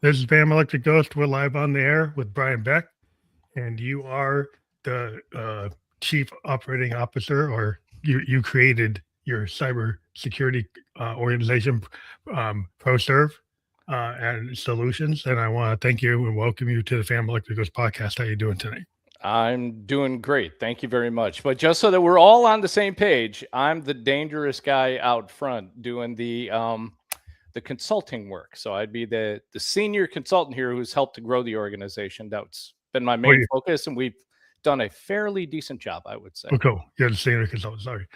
This is Bam Electric Ghost. We're live on the air with Brian Beck, and you are the chief operating officer, or you created your cybersecurity organization, Proxurve and Solutions. And I want to thank you and welcome you to the Bam Electric Ghost podcast. How are you doing tonight? I'm doing great. Thank you very much. But just so that we're all on the same page, I'm the dangerous guy out front doing the consulting work. So I'd be the senior consultant here who's helped to grow the organization. That's been my main focus, and we've done a fairly decent job, I would say. Oh, cool. You're the senior consultant. Sorry.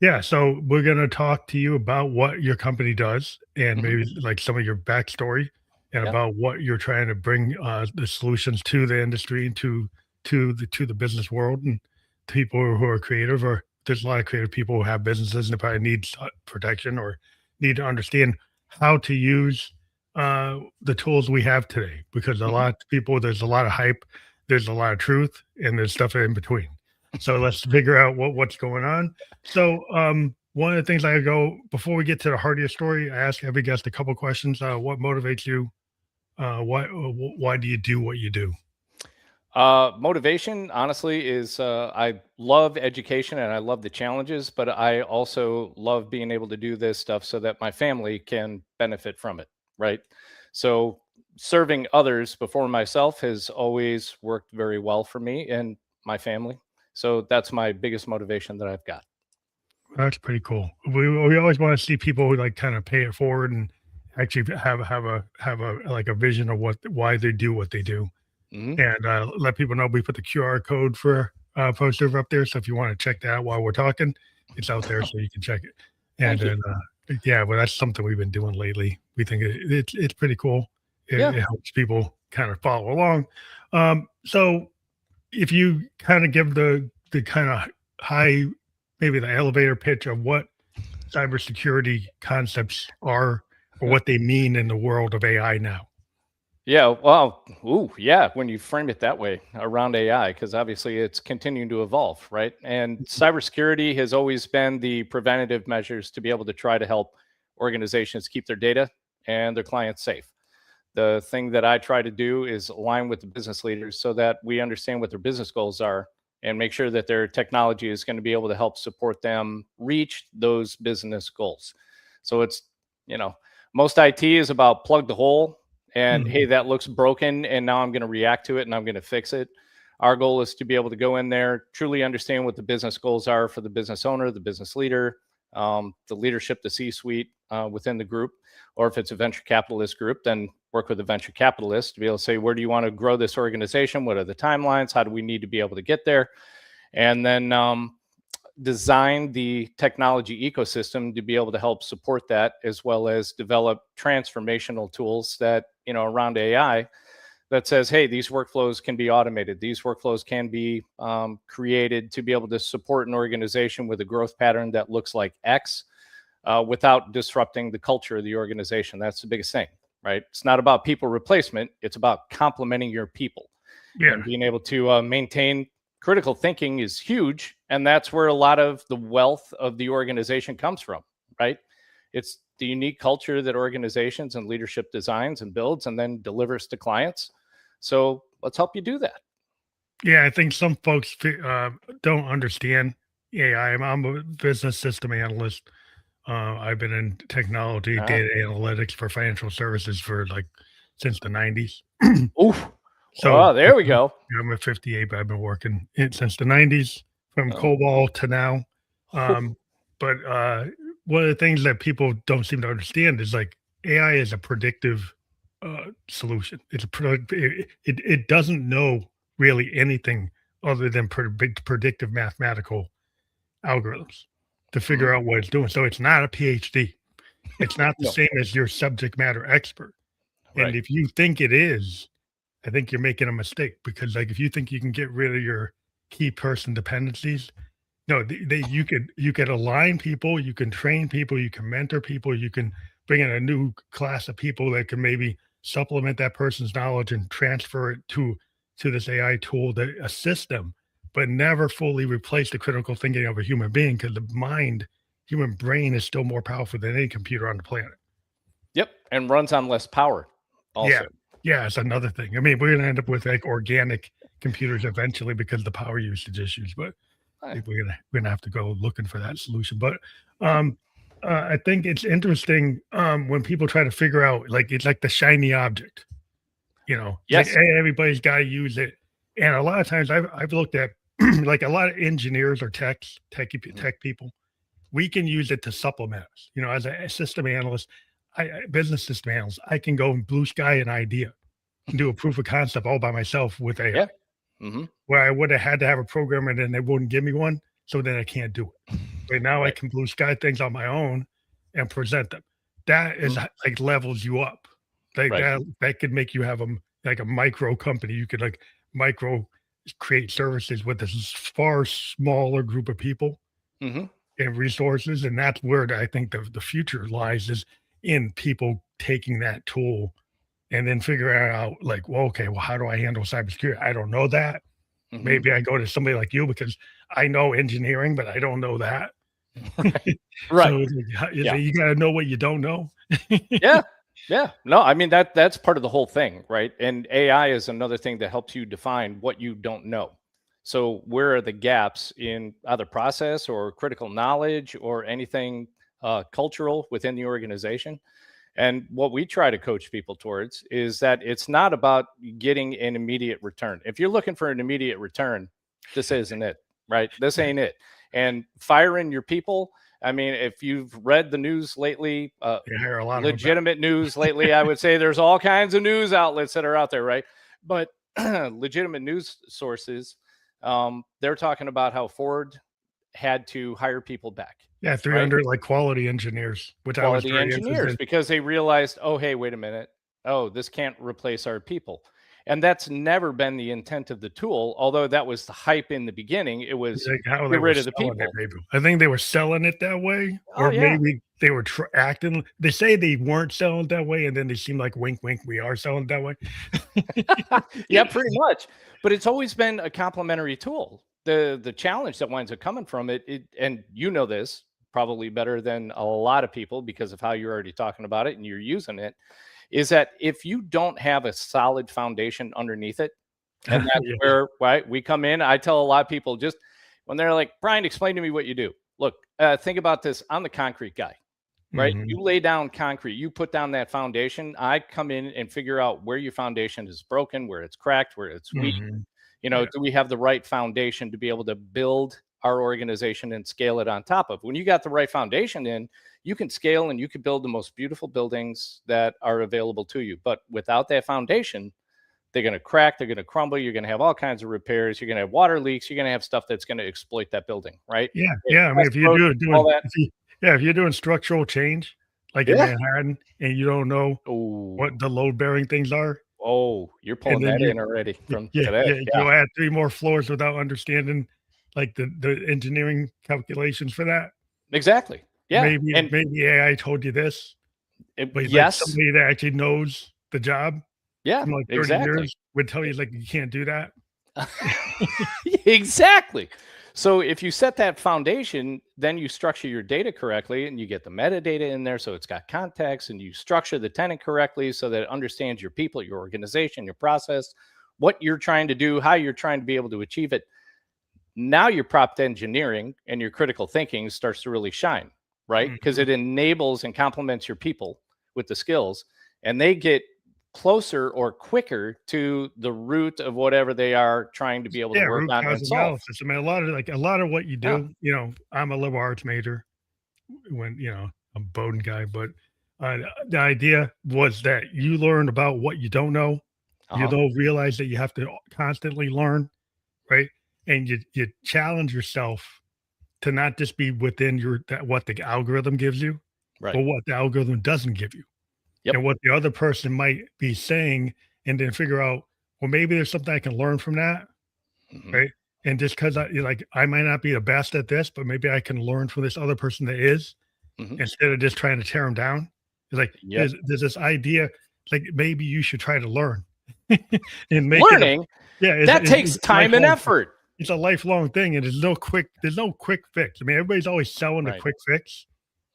Yeah, so we're going to talk to you about what your company does and maybe like some of your backstory and about what you're trying to bring the solutions to the industry and to the business world and people who are creative. Or there's a lot of creative people who have businesses and they probably need protection or need to understand how to use the tools we have today, because a lot of people, there's a lot of hype, there's a lot of truth, and there's stuff in between. So let's figure out what's going on. So one of the things I go, before we get to the heart of your story, I ask every guest a couple questions. What motivates you? Why do you do what you do? Motivation, honestly, is I love education and I love the challenges, but I also love being able to do this stuff so that my family can benefit from it, right? So serving others before myself has always worked very well for me and my family. So that's my biggest motivation that I've got. That's pretty cool. We always want to see people who like kind of pay it forward and actually have a like a vision of why they do what they do. And let people know we put the QR code for Proxurve up there. So if you want to check that out while we're talking, it's out there so you can check it. And then, yeah, well, that's something we've been doing lately. We think it's pretty cool. It helps people kind of follow along. So if you kind of give the kind of high, maybe the elevator pitch of what cybersecurity concepts are or what they mean in the world of AI now. Yeah, well, when you frame it that way around AI, because obviously it's continuing to evolve, right? And cybersecurity has always been the preventative measures to be able to try to help organizations keep their data and their clients safe. The thing that I try to do is align with the business leaders so that we understand what their business goals are and make sure that their technology is going to be able to help support them reach those business goals. So it's, most IT is about plug the hole and hey, that looks broken and now I'm going to react to it and I'm going to fix it. Our goal is to be able to go in there, truly understand what the business goals are for the business owner, the business leader, the leadership, the C-suite within the group. Or if it's a venture capitalist group, then work with a venture capitalist to be able to say, where do you want to grow this organization? What are the timelines? How do we need to be able to get there? And then design the technology ecosystem to be able to help support that, as well as develop transformational tools that, around AI that says, hey, these workflows can be automated. These workflows can be created to be able to support an organization with a growth pattern that looks like X without disrupting the culture of the organization. That's the biggest thing, right? It's not about people replacement. It's about complementing your people and being able to maintain. Critical thinking is huge, and that's where a lot of the wealth of the organization comes from, right? It's the unique culture that organizations and leadership designs and builds and then delivers to clients. So let's help you do that. Yeah, I think some folks don't understand AI. I'm a business system analyst. I've been in technology, data analytics for financial services for since the 90s. Oof. So there we go. I'm at 58, but I've been working since the 90s from COBOL to now. But one of the things that people don't seem to understand is AI is a predictive solution. It's it doesn't know really anything other than predictive mathematical algorithms to figure out what it's doing. So it's not a PhD. It's not the same as your subject matter expert. And if you think it is, I think you're making a mistake, because if you think you can get rid of your key person dependencies, no, you could align people, you can train people, you can mentor people, you can bring in a new class of people that can maybe supplement that person's knowledge and transfer it to this AI tool that assists them, but never fully replace the critical thinking of a human being, because the human brain is still more powerful than any computer on the planet. Yep, and runs on less power. Also. Yeah, it's another thing. I mean, we're gonna end up with like organic computers eventually because of the power usage issues, but I think we're gonna have to go looking for that solution. But um I think it's interesting when people try to figure out like it's like the shiny object, it's like Yes. hey, everybody's got to use it. And a lot of times I've looked at like a lot of engineers or tech people, we can use it to supplement us. As a system analyst, business system analyst, I can go and blue sky an idea and do a proof of concept all by myself with AI, Yeah. Hmm. where I would have had to have a programmer and then they wouldn't give me one. So then I can't do it. Right now I Right. can blue sky things on my own and present them. That is Mhm. like levels you up. Like Right. that could make you have like a micro company. You could like micro create services with this far smaller group of people Hmm. and resources. And that's where I think the future lies is in people taking that tool and then figuring out like, well, okay, well, how do I handle cybersecurity? I don't know that. Hmm. Maybe I go to somebody like you because I know engineering, but I don't know that. Right. So Right. it's like, Yeah. you got to know what you don't know. Yeah. Yeah. No, I mean that's part of the whole thing, right? And AI is another thing that helps you define what you don't know. So where are the gaps in either process or critical knowledge or anything cultural within the organization? And what we try to coach people towards is that it's not about getting an immediate return. If you're looking for an immediate return, this isn't it, right? This ain't it. And firing your people, I mean, if you've read the news lately, You hire a lot of them back. legitimate news lately, I would say there's all kinds of news outlets that are out there, right? But legitimate news sources, they're talking about how Ford had to hire people back, Yeah, right? 300 like quality engineers, which I was Quality very engineers interested. because they realized, oh, hey, wait a minute. Oh, this can't replace our people. And that's never been the intent of the tool, although that was the hype in the beginning. It was Like how they get were rid of the selling it, people. maybe. I think they were selling it that way, Oh, or yeah. maybe they were acting. They say they weren't selling it that way, and then they seem like wink, wink. We are selling it that way. Yeah, pretty much. But it's always been a complementary tool. The challenge that winds up coming from it, and you know this probably better than a lot of people because of how you're already talking about it and you're using it, is that if you don't have a solid foundation underneath it, and that's Yeah. where, right, we come in. I tell a lot of people just when they're like, Brian, explain to me what you do. Look, think about this. I'm the concrete guy, right? Mhm. You lay down concrete, you put down that foundation. I come in and figure out where your foundation is broken, where it's cracked, where it's weak. Mhm. Do Yeah. we have the right foundation to be able to build our organization and scale it on top of? When you got the right foundation in, you can scale and you can build the most beautiful buildings that are available to you. But without that foundation, they're going to crack, they're going to crumble, you're going to have all kinds of repairs, you're going to have water leaks, you're going to have stuff that's going to exploit that building, right? Yeah. It- Yeah. I mean, Pest if you erosion, all that. yeah, if you're doing structural change, like in Yeah. Manhattan, and you don't know Oh, what the load bearing things are, you're and pulling then that in already from yeah, today. yeah, Yeah, you add 3 more floors without understanding like the engineering calculations for that. exactly. Yeah. And Maybe AI told you this, but like yes. somebody that actually knows the job Yeah, from like 30 exactly. years would tell you like you can't do that. Exactly. So if you set that foundation, then you structure your data correctly and you get the metadata in there so it's got context and you structure the tenant correctly so that it understands your people, your organization, your process, what you're trying to do, how you're trying to be able to achieve it. Now your prompt engineering and your critical thinking starts to really shine, right? Because Mhm. it enables and complements your people with the skills and they get closer or quicker to the root of whatever they are trying to be able to Yeah, work root on cause and solve. analysis. I mean, a lot of what you Yeah. do, I'm a liberal arts major when, I'm a Bowdoin guy, but the idea was that you learn about what you don't know. You Uh-huh. don't realize that you have to constantly learn, right? And you challenge yourself to not just be within what the algorithm gives you, Right. but what the algorithm doesn't give you, and Yep. what the other person might be saying, and then figure out, well, maybe there's something I can learn from that, Mhm. right? And just because I might not be the best at this, but maybe I can learn from this other person that is, Mhm. instead of just trying to tear them down. It's like Yep. there's this idea, like maybe you should try to learn and make it a Learning, yeah, that it's takes a time and lifelong effort. it's a lifelong thing, and there's no quick fix. I mean, everybody's always selling the Right. quick fix,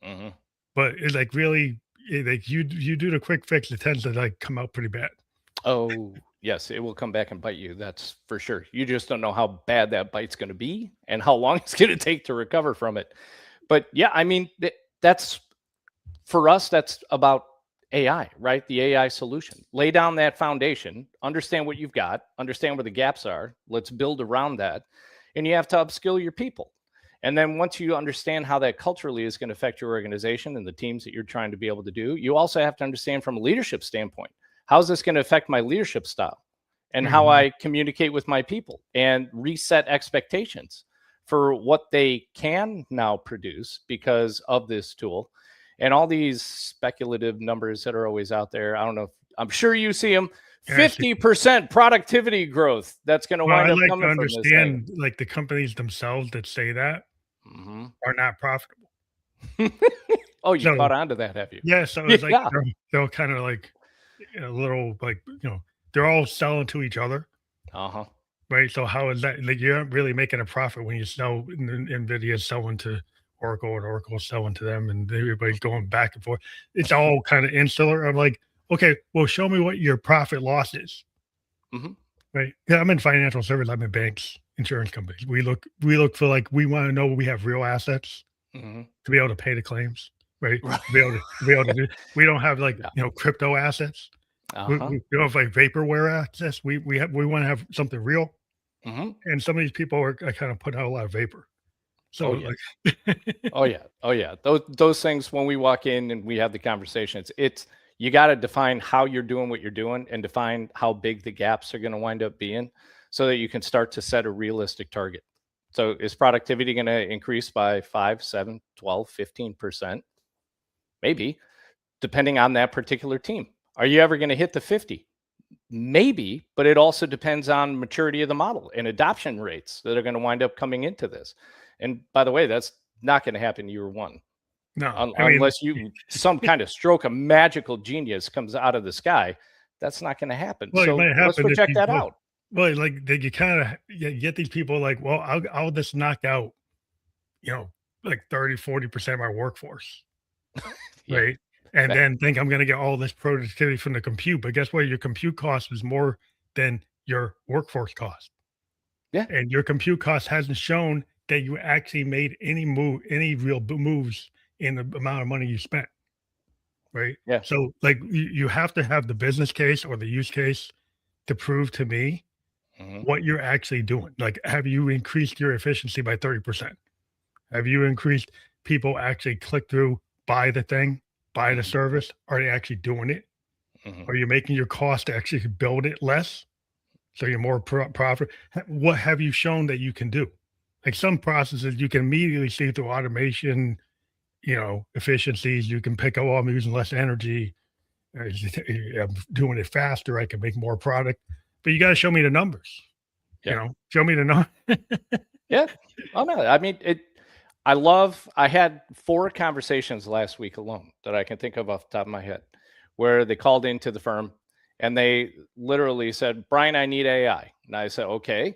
Mhm. but it's like really like you do the quick fix, it tends to like come out pretty bad. Oh, yes, it will come back and bite you. That's for sure. You just don't know how bad that bite's going to be and how long it's going to take to recover from it. But yeah, I mean, that's for us, that's about AI, right? The AI solution. Lay down that foundation, understand what you've got, understand where the gaps are. Let's build around that. And you have to upskill your people. And then once you understand how that culturally is going to affect your organization and the teams that you're trying to be able to do, you also have to understand from a leadership standpoint, how's this going to affect my leadership style and how I communicate with my people and reset expectations for what they can now produce because of this tool. And all these speculative numbers that are always out there. I don't know. I'm sure you see them. 50% productivity growth. That's going to wind up coming from this thing. I understand, like the companies themselves that say that are not profitable. Oh, you caught on to that, have you? Yeah. So it's like they're kind of like a little like they're all selling to each other. Right. So how is that? Like you're not really making a profit when you sell NVIDIA selling to Oracle and Oracle selling to them, and everybody's going back and forth. It's all kind of insular. I'm like, okay, well, show me what your profit loss is. Right? Yeah, I'm in financial service. I'm in banks, insurance companies. We look for like we want to know we have real assets to be able to pay the claims. Right? To be able to do. We don't have like crypto assets. We don't have like vaporware assets. We want to have something real. And some of these people are kind of putting out a lot of vapor. So oh yeah. Those things, when we walk in and we have the conversations, it's you got to define how you're doing what you're doing and define how big the gaps are going to wind up being so that you can start to set a realistic target. So is productivity going to increase by 5, 7, 12, 15%? Maybe, depending on that particular team. Are you ever going to hit the 50? Maybe, but it also depends on maturity of the model and adoption rates that are going to wind up coming into this. And by the way, that's not going to happen year one. No, unless you some kind of stroke of magical genius comes out of the sky, that's not going to happen. Well, so let's project that out. Well, like you kind of get these people like, well, I'll just knock out, like 30-40% of our workforce, right? And then think I'm going to get all this productivity from the compute. But guess what? Your compute cost is more than your workforce cost. Yeah. And your compute cost hasn't shown that you actually made any real moves in the amount of money you spent. Right. Yeah. So like you have to have the business case or the use case to prove to me what you're actually doing. Like, have you increased your efficiency by 30%? Have you increased people actually click through, buy the thing, buy the service? Are they actually doing it? Are you making your cost to actually build it less? So you're more profit. What have you shown that you can do? Like some processes you can immediately see through automation, efficiencies. You can pick up, I'm using less energy. I'm doing it faster. I can make more product, but you got to show me the numbers. Show me the numbers. Yeah. Oh no. I mean, I had 4 conversations last week alone that I can think of off the top of my head where they called into the firm and they literally said, Brian, I need AI. And I said, okay,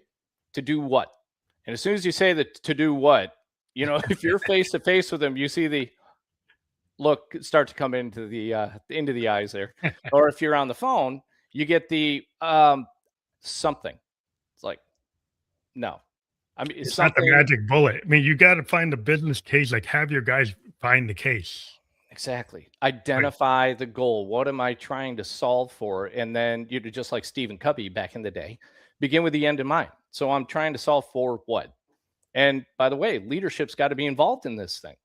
to do what? And as soon as you say that to do what, if you're face to face with them, you see the look start to come into the eyes there. Or if you're on the phone, you get the something. It's like, no. I mean, it's not the magic bullet. I mean, you got to find the business case, like have your guys find the case. Exactly. Identify the goal. What am I trying to solve for? And then you just like Stephen Covey back in the day, begin with the end in mind. So I'm trying to solve for what? And by the way, leadership's got to be involved in this thing.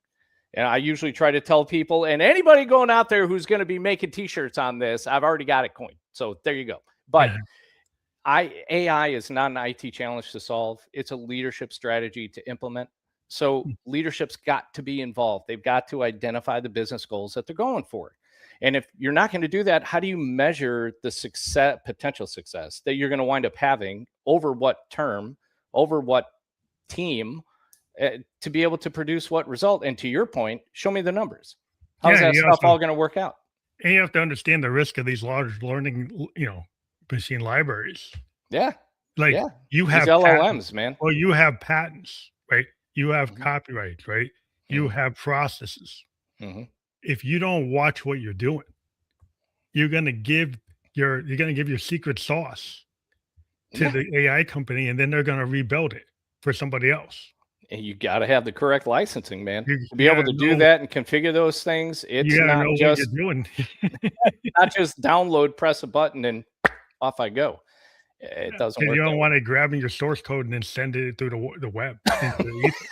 And I usually try to tell people, and anybody going out there who's going to be making t-shirts on this, I've already got it coined. So there you go. But AI is not an IT challenge to solve. It's a leadership strategy to implement. So leadership's got to be involved. They've got to identify the business goals that they're going for. And if you're not going to do that, how do you measure the potential success that you're going to wind up having over what term, over what team, to be able to produce what result? And to your point, show me the numbers. How's that stuff all going to work out? And you have to understand the risk of these large learning, machine libraries. Yeah. You have these LLMs, patents. Man. Well, you have patents, right? You have copyrights, right? You have processes. if you don't watch what you're doing, you're gonna give your secret sauce to Yeah. the AI company, and then they're gonna rebuild it for somebody else. And you got to have the correct licensing, man. You To be you able gotta to do know that and configure those things, you it's gotta not know what you're just doing. download, press a button, and off I go. It doesn't Because you work that don't way. want it grabbing your source code and then send it through the web into the ether,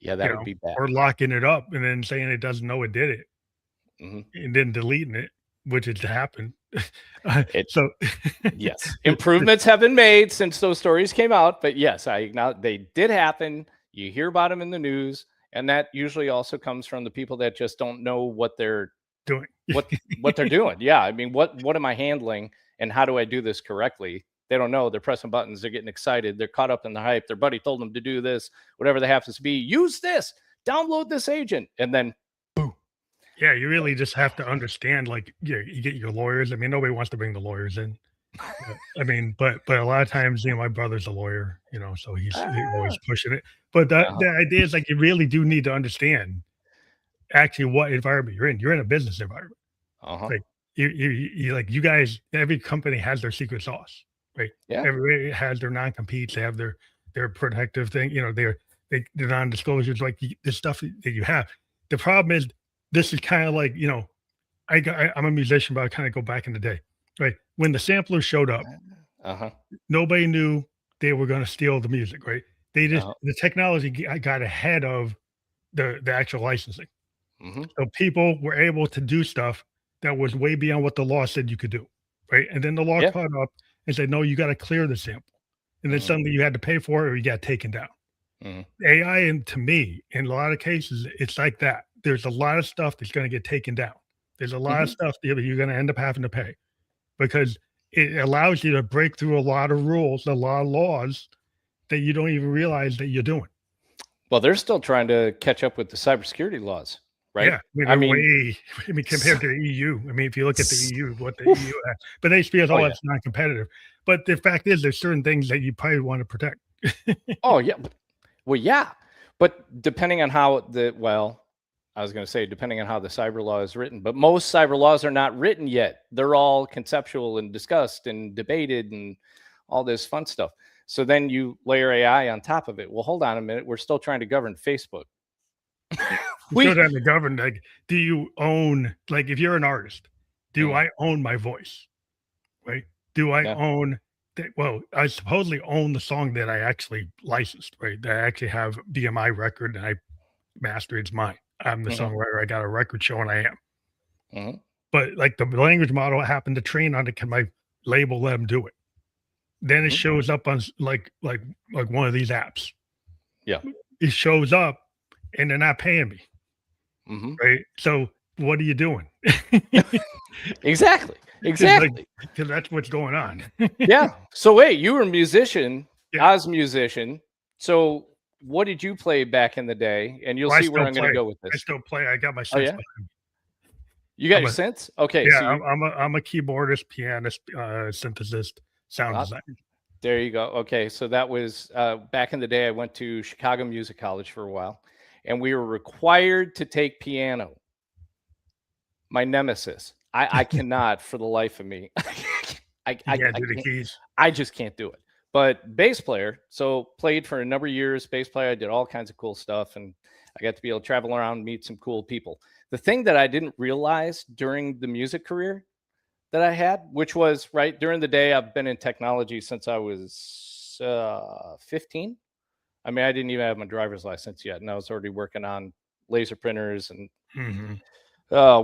Yeah, you that would know, be bad. or locking it up and then saying it doesn't know it did it Mhm. and then deleting it, which has happened. It So Yes, improvements have been made since those stories came out, but yes, I acknowledge they did happen. You hear about them in the news, and that usually also comes from the people that just don't know doing what they're doing. Yeah, I mean, what am I handling, and how do I do this correctly? They don't know. They're pressing buttons. They're getting excited. They're caught up in the hype. Their buddy told them to do this, whatever that happens to be. Use this. Download this agent, and then boom. Yeah, you really just have to understand, like, you get your lawyers. I mean, nobody wants to bring the lawyers in. I mean, but a lot of times, my brother's a lawyer, so he's always Ah, pushing it. But uh-huh, the idea is like you really do need to understand actually what environment you're in. You're in a business environment. uh-huh. Like you like you guys, every company has their secret sauce, right? Yeah. Everybody has their non-competes, they have their protective thing, their non-disclosures, like the stuff that you have. The problem is this is kind of like, I'm a musician, but I kind of go back in the day. Right. When the samplers showed up, Uh-huh. nobody knew they were going to steal the music, right? Uh-huh. The technology got ahead of the actual licensing. Hmm. So people were able to do stuff that was way beyond what the law said you could do, right? And then the law Yeah. caught up and said, no, you got to clear the sample. And then Hmm. suddenly you had to pay for it or you got taken down. Hmm. AI, and to me, in a lot of cases, it's like that. There's a lot of stuff that's going to get taken down. There's a lot of Hmm. stuff that you're going to end up having to pay because it allows you to break through a lot of rules, a lot of laws that you don't even realize that you're doing. Well, they're still trying to catch up with the cybersecurity laws, right? Yeah, I mean, I they're mean, way. I mean, compared s- to the EU. I mean, if you look at the s- EU, what the oof. EU has, but HBO, Oh oh, yeah. it's not competitive. But the fact is, there's certain things that you probably want to protect. Oh yeah. Well, yeah. But depending on how I was going to say depending on how the cyber law is written, but most cyber laws are not written yet. They're all conceptual and discussed and debated and all this fun stuff. So then you layer AI on top of it. Well, hold on a minute. We're still trying to govern Facebook. You still We have to govern. Like, do you own? Like, if you're an artist, do Mm, I own my voice? Right? Do I yeah. own that? Well, I supposedly own the song that I actually licensed. Right? That I actually have BMI record and I master. It's mine. I'm the Hmm. songwriter. I got a record showing I am. Hmm. But like the language model happened to train on it. Can my label let them do it? Then it Hmm. shows up on like one of these apps. Yeah. It shows up and they're not paying me, Hmm. right? So what are you doing? Exactly. Because like, Exactly. because that's what's going on. Yeah. So wait, you were a musician, Yeah. I was a musician. So what did you play back in the day? And you'll Well, I see where still I'm going to play. go with I this. still play. I got my Oh synths yeah, behind me. you got I'm your a synths. Okay, yeah. so you I'm a keyboardist, pianist, synthesist, sound uh, designer. there you go. Okay, so that was back in the day. I went to Chicago Music College for a while, and we were required to take piano. My nemesis. I cannot for the life of me. You can't I do the can't. keys. I just can't do it. But bass player, so played for a number of years. Bass player, I did all kinds of cool stuff, and I got to be able to travel around, meet some cool people. The thing that I didn't realize during the music career that I had, which was right during the day, I've been in technology since I was 15. I mean, I didn't even have my driver's license yet, and I was already working on laser printers and Mhm.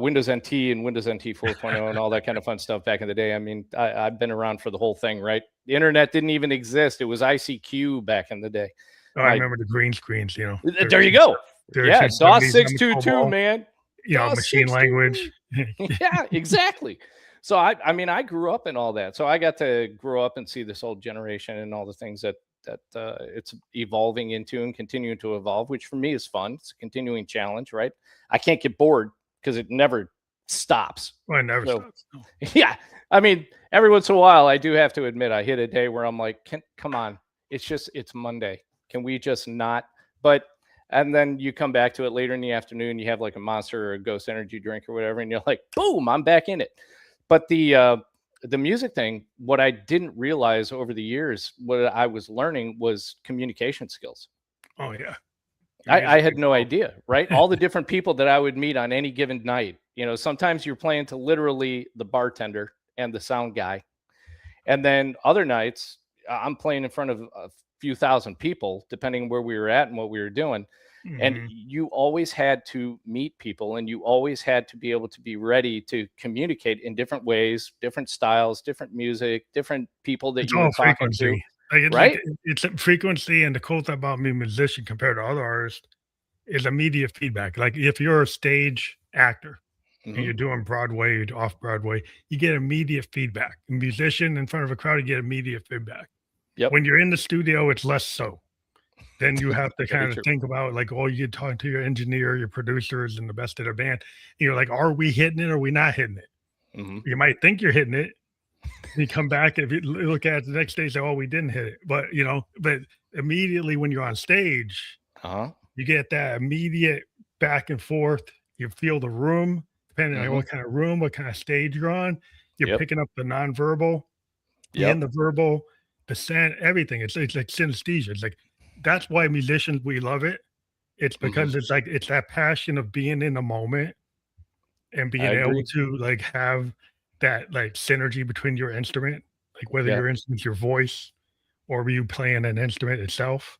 Windows NT and Windows NT 4.0 and all that kind of fun stuff back in the day. I mean, I've been around for the whole thing, right? The internet didn't even exist. It was ICQ back in the day. Oh, I My remember the green screens, There you go. Yeah, DOS 1370s on the 622, COBOL, man. DOS machine language. 622. Yeah, exactly. So I mean, I grew up in all that. So I got to grow up and see this whole generation and all the things that it's evolving into and continuing to evolve, which for me is fun. It's a continuing challenge, right? I can't get bored because it never stops. Well, it never So stops. No. yeah, I mean, every once in a while, I do have to admit, I hit a day where I'm like, come on, it's Monday. Can we just not? But And then you come back to it later in the afternoon, you have like a Monster or a Ghost energy drink or whatever, and you're like, boom, I'm back in it. But the music thing, what I didn't realize over the years, what I was learning was communication skills. Oh yeah. I had no idea, right? All the different people that I would meet on any given night. Sometimes you're playing to literally the bartender and the sound guy. And then other nights, I'm playing in front of a few thousand people, depending where we were at and what we were doing. And you always had to meet people, and you always had to be able to be ready to communicate in different ways, different styles, different music, different people that you were talking to. Right? It's a frequency, and the cool thing about being a musician compared to other artists is immediate feedback. Like if you're a stage actor and you're doing Broadway, off Broadway, you get immediate feedback. A musician in front of a crowd, you get immediate feedback. Yep. When you're in the studio, it's less so. Then you have to kind of think about like, oh, you talk to your engineer, your producers, and the best of the band. You're like, are we hitting it or are we not hitting it? You might think you're hitting it. You come back, if you look at it the next day, say, oh, we didn't hit it. But but immediately when you're on stage, you get that immediate back and forth. You feel the room, depending on what kind of room, what kind of stage you're on. You're picking up the nonverbal and the verbal, the scent, everything. It's like synesthesia. It's like, that's why musicians, we love it. It's because it's like, it's that passion of being in the moment and being able to like have that like synergy between your instrument, like whether your instrument's your voice or you playing an instrument itself,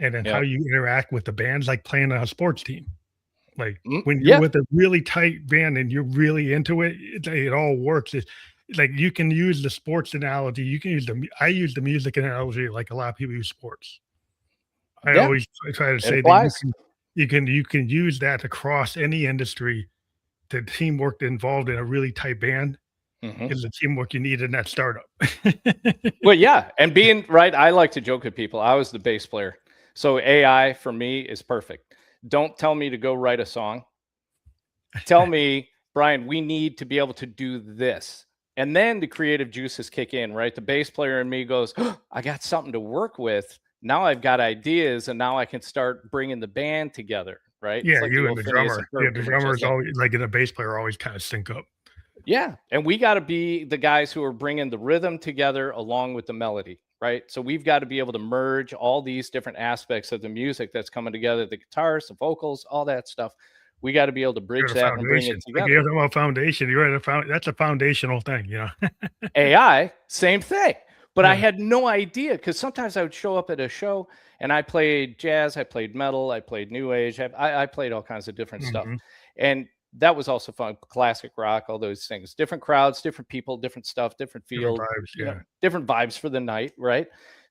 and then how you interact with the bands, like playing on a sports team. Like when you're with a really tight band and you're really into it, it all works. It's like you can use the sports analogy. You can use I use the music analogy like a lot of people use sports. I always try to say that you can use that across any industry. The teamwork involved in a really tight band is the teamwork you need in that startup. Well, yeah. And being right, I like to joke with people. I was the bass player. So AI for me is perfect. Don't tell me to go write a song. Tell me, Brian, we need to be able to do this. And then the creative juices kick in, right? The bass player in me goes, oh, I got something to work with. Now I've got ideas, and now I can start bringing the band together, right? Yeah, like you and the drummer. Yeah, the drummer's always like, and the bass player always kind of sync up. Yeah, and we got to be the guys who are bringing the rhythm together along with the melody, right? So we've got to be able to merge all these different aspects of the music that's coming together, the guitars, the vocals, all that stuff. We got to be able to bridge that and bring it together. Like you're talking about foundation. You're at that's a foundational thing, AI, same thing. But I had no idea, because sometimes I would show up at a show and I played jazz, I played metal, I played new age, I played all kinds of different stuff. And that was also fun. Classic rock, all those things, different crowds, different people, different stuff, different feel, different vibes for the night, right?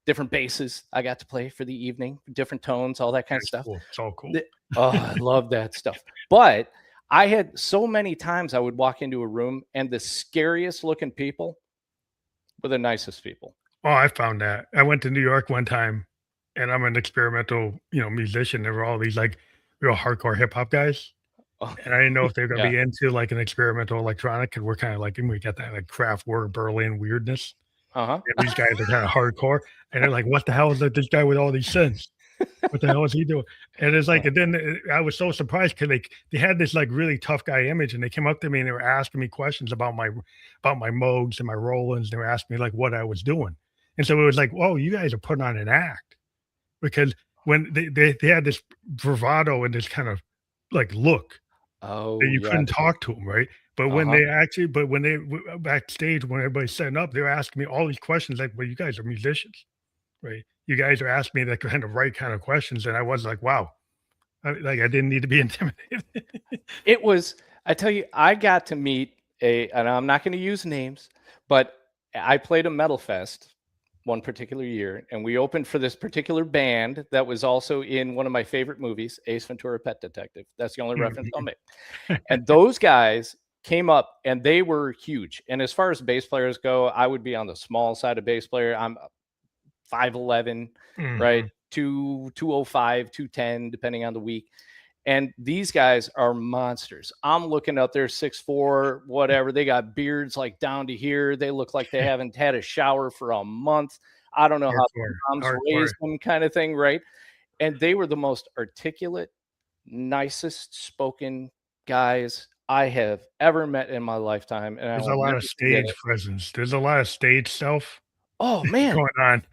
Different basses I got to play for the evening, different tones, all that kind of stuff. Cool. It's all cool. Oh, I love that stuff. But I had so many times I would walk into a room and the scariest looking people were the nicest people. Oh, I found that. I went to New York one time, and I'm an experimental, musician. There were all these like real hardcore hip hop guys. And I didn't know if they were going to be into like an experimental electronic, because we're kind of like, we got that like Kraftwerk Berlin weirdness. And these guys are kind of hardcore, and they're like, what the hell is this guy with all these synths? What the hell is he doing? And it's like, and then I was so surprised because they had this like really tough guy image, and they came up to me and they were asking me questions about my Moogs and my Rolands. They were asking me like what I was doing. And so it was like, whoa, you guys are putting on an act, because when they had this bravado and this kind of like look, that you couldn't talk to them, right? But when when they backstage, when everybody's setting up, they were asking me all these questions like, well, you guys are musicians, right? You guys are asking me that kind of right kind of questions. And I was like, wow, I didn't need to be intimidated. It was, I tell you, I got to meet and I'm not going to use names, but I played a metal fest one particular year, and we opened for this particular band that was also in one of my favorite movies, Ace Ventura: Pet Detective. That's the only reference I'll make. And those guys came up, and they were huge. And as far as bass players go, I would be on the small side of bass player. I'm 5'11", right? 205, 210, depending on the week. And these guys are monsters. I'm looking up, they're 6'4", whatever. They got beards like down to here. They look like they haven't had a shower for a month. I don't know how moms raised them, kind of thing, right? And they were the most articulate, nicest spoken guys I have ever met in my lifetime, and I There's will a lot never of forget stage it. presence. There's a lot of stage self Oh, man. going on.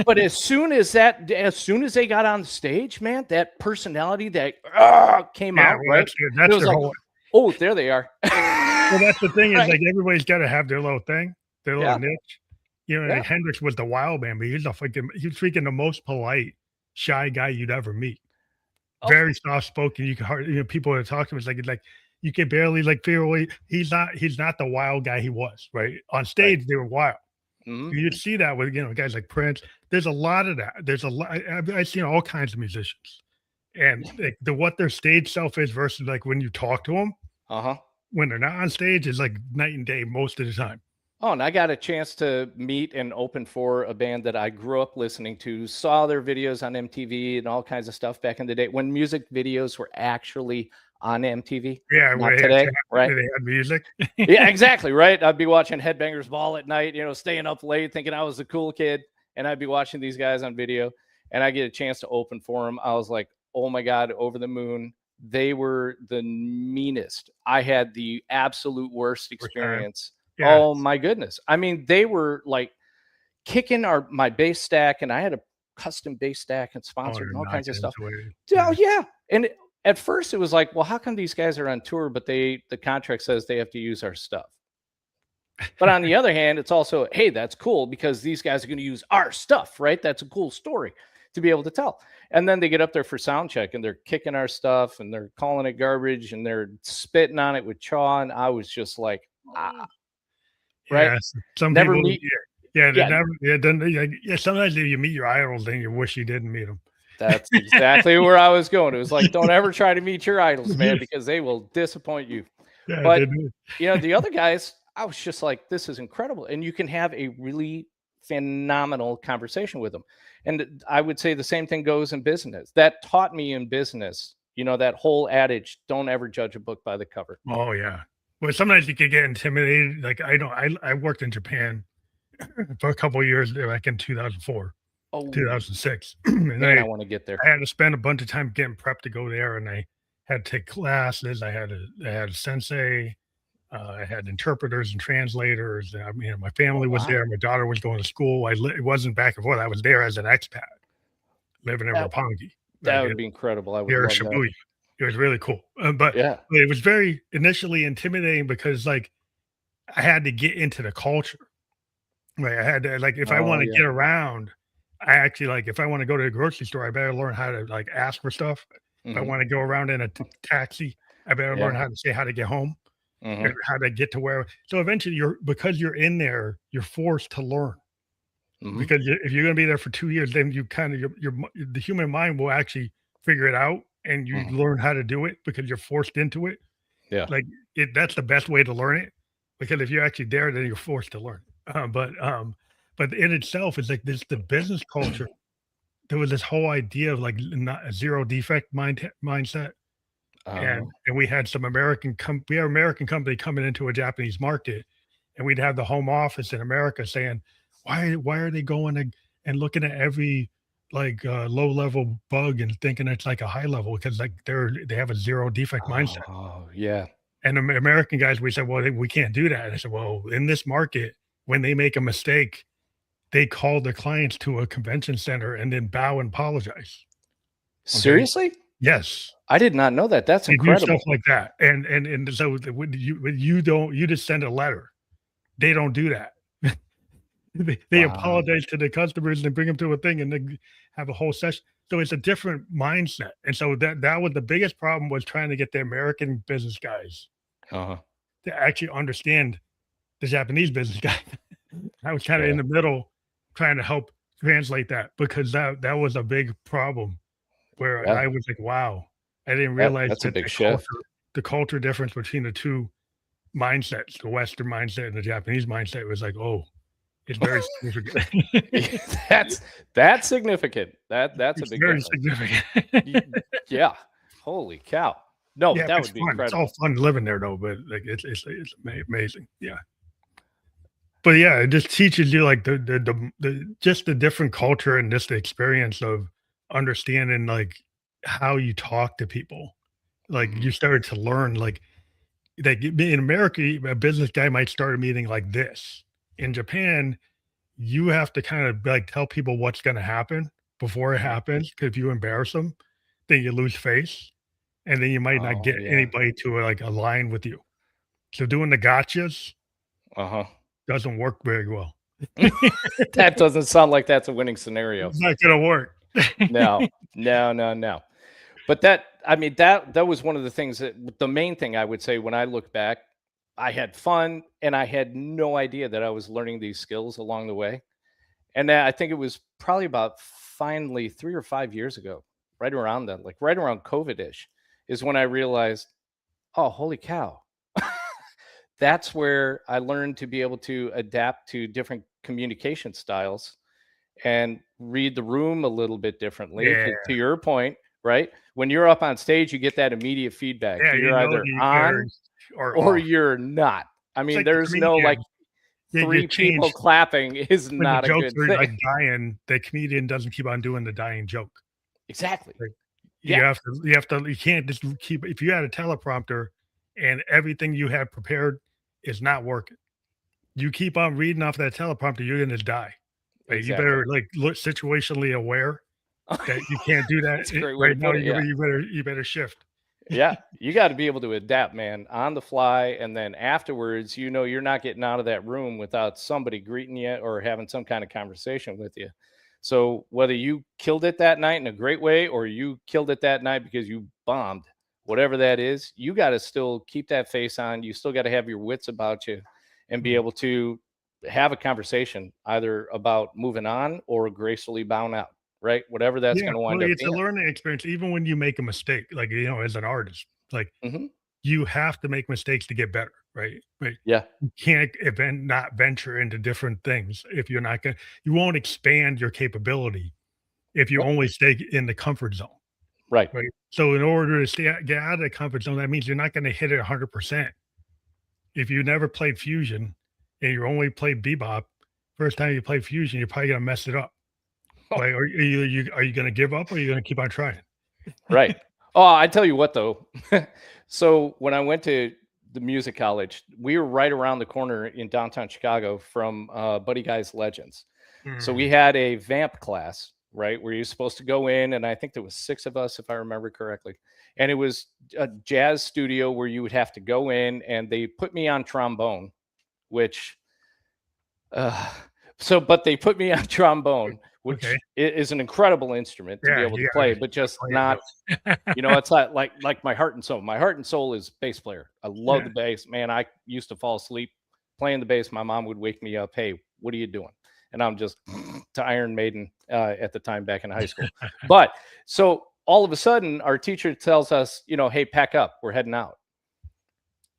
But as soon as they got on the stage, man, that personality that came Yeah, out, well, right? that's good. It That's was their like, whole. "Oh, there they are." Well, that's the thing is Right? like everybody's got to have their little thing, their little Yeah, niche. You know, yeah. like Hendrix was the wild man, but he's freaking the most polite, shy guy you'd ever meet. Oh, Very soft spoken. You can hardly, people that talk to him, it's like you can barely like figure away. He's not the wild guy he was, right? On right. stage, they were wild. Mhm. You'd see that with guys like Prince. There's a lot of that. There's a lot. I've seen all kinds of musicians, and like what their stage self is versus like when you talk to them Uh-huh. when they're not on stage is like night and day most of the time. Oh, and I got a chance to meet and open for a band that I grew up listening to, saw their videos on MTV and all kinds of stuff back in the day when music videos were actually on MTV, Yeah, not where today, right? they had music. Yeah, exactly, right? I'd be watching Headbangers Ball at night, staying up late thinking I was the cool kid, and I'd be watching these guys on video, and I get a chance to open for them. I was like, "Oh my god, over the moon." They were the meanest. I had the absolute worst For time. experience. Yeah. Oh my goodness. I mean, they were like kicking my bass stack, and I had a custom bass stack and Oh, sponsored they're and all kinds of knocking stuff. into it. Oh Yeah. yeah. And at first it was like, well, how come these guys are on tour, but the contract says they have to use our stuff? But on the other hand, it's also, hey, that's cool because these guys are going to use our stuff, right? That's a cool story to be able to tell. And then they get up there for sound check and they're kicking our stuff and they're calling it garbage and they're spitting on it with chaw. And I was just like, right? Yes. Some Never people, meet. yeah, they Yeah, never, yeah, then, yeah, sometimes if you meet your idols, then you wish you didn't meet them. that's exactly where I was going. It was like, don't ever try to meet your idols, man, because they will disappoint you. Yeah, But they do. the other guys, I was just like, this is incredible. And you can have a really phenomenal conversation with them. And I would say the same thing goes in business. That taught me in business, that whole adage, don't ever judge a book by the cover. Oh, yeah. Well, sometimes you could get intimidated. Like I know I worked in Japan for a couple of years there, like in 2004, Oh, 2006. And man, I want to get there. I had to spend a bunch of time getting prepped to go there, and I had to take classes. I had a sensei. I had interpreters and translators. I mean, my family was Wow. there. My daughter was going to school. It wasn't back and forth. I was there as an expat living in That, Roppongi. that Right would be incredible. I would near love that. Shibuya. It was really cool. But Yeah. it was very initially intimidating because like I had to get into the culture. Right. I had to like if I Oh, want to yeah. get around, I actually like if I want to go to the grocery store, I better learn how to like ask for stuff. If I Mhm. want to go around in a taxi, I better learn Yeah. how to say how to get home and Mhm. how to get to where. So eventually, because you're in there, you're forced to learn. Mhm. Because if you're going to be there for 2 years, then you kind of the human mind will actually figure it out, and you Mhm. learn how to do it because you're forced into it. Yeah. Like that's the best way to learn it because if you're actually there, then you're forced to learn. But in itself, it's like this the business culture. There was this whole idea of like not a zero defect mindset, Uh, and we had some we have American company coming into a Japanese market, and we'd have the home office in America saying, why are they going and looking at every like low level bug and thinking it's like a high level because like they have a zero defect mindset. oh, yeah. And American guys, we said, well, we can't do that. And I said, well, in this market, when they make a mistake, they call their clients to a convention center and then bow and apologize. Okay. Seriously? Yes. I did not know that. That's They do stuff incredible. like that. And so when you just send a letter. They don't do that. They Wow. apologize to the customers and bring them to a thing and then have a whole session. So it's a different mindset. And so that was the biggest problem was trying to get the American business guys Uh-huh. to actually understand the Japanese business guy. I was kind of Yeah. in the middle trying to help translate that because that was a big problem where Yeah. I was like, wow, I didn't realize That's a that big shift. the culture difference between the two mindsets, the Western mindset and the Japanese mindset was like, oh, it's very significant. That's significant. That's a It's big very difference. Y significant. yeah. Holy cow. No, Yeah, that it's would be fun. It's all incredible. fun living there though, but like it's amazing. Yeah. But yeah, it just teaches you like the just the different culture and just the experience of understanding like how you talk to people. Like Mhm. you started to learn like in America, a business guy might start a meeting like this. In Japan, you have to kind of like tell people what's going to happen before it Mhm. happens. Because if you embarrass them, then you lose face, and then you might not Oh get yeah. anybody to like align with you. So doing the gotchas Uh-huh. doesn't work very well. That doesn't sound like that's a winning scenario. It's not going to work. No. No, no, no. But that I mean, that was one of the things that the main thing I would say when I look back, I had fun and I had no idea that I was learning these skills along the way. And I think it was probably about finally 3 or 5 years ago, right around then, like right around COVID-ish, is when I realized, "Oh, holy cow." That's where I learned to be able to adapt to different communication styles and read the room a little bit differently. Yeah, 'Cause to your point, right? When you're up on stage, you get that immediate feedback. yeah, You're you know either the on errors are or off. you're not. I It's mean, like the there's no like comedian. You 3 people change clapping is when the not a jokes good are thing. like dying. The comedian doesn't keep on doing the dying joke. Exactly. Like, Yeah. you can't just keep if you had a teleprompter and everything you had prepared is not working, you keep on reading off that teleprompter, you're gonna die. Like, you Exactly. better, like, look situationally aware that you can't do that That's a great way to right now, put it. Yeah. you better shift. Yeah, you got to be able to adapt, man, on the fly. And then afterwards, you're not getting out of that room without somebody greeting you or having some kind of conversation with you. So whether you killed it that night in a great way or you killed it that night because you bombed, whatever that is, you got to still keep that face on. You still got to have your wits about you and be Mm. able to have a conversation either about moving on or gracefully bowing out, right? Whatever that's Yeah, going to well, wind up it's a being. learning experience even when you make a mistake, like, as an artist, like, Hmm. you have to make mistakes to get better, right? Right. Yeah, You can't not venture into different things if you're not gonna you won't expand your capability if you no, only stay in the comfort zone, right. right? So in order to get out of the comfort zone, that means you're not gonna hit it 100%. If you never played fusion and you only played bebop, first time you play fusion, you're probably gonna mess it up. Like, are you gonna give up or are you gonna keep on trying? Right. Oh, I tell you what though. So when I went to the music college, we were right around the corner in downtown Chicago from Buddy Guy's Legends. So we Mm, had a vamp class, right, where you're supposed to go in, and I think there was 6 of us, if I remember correctly. And it was a jazz studio where you would have to go in, and they put me on trombone, which uh, but they put me on trombone, okay. which is an incredible instrument to be Yeah, able to you play, gotta but just play it not. though. It's like my heart and soul. My heart and soul is bass player. I love Yeah. the bass, man. I used to fall asleep playing the bass. My mom would wake me up. Hey, what are you doing? And I'm just to Iron Maiden at the time back in high school. But so all of a sudden, our teacher tells us, hey, pack up. We're heading out.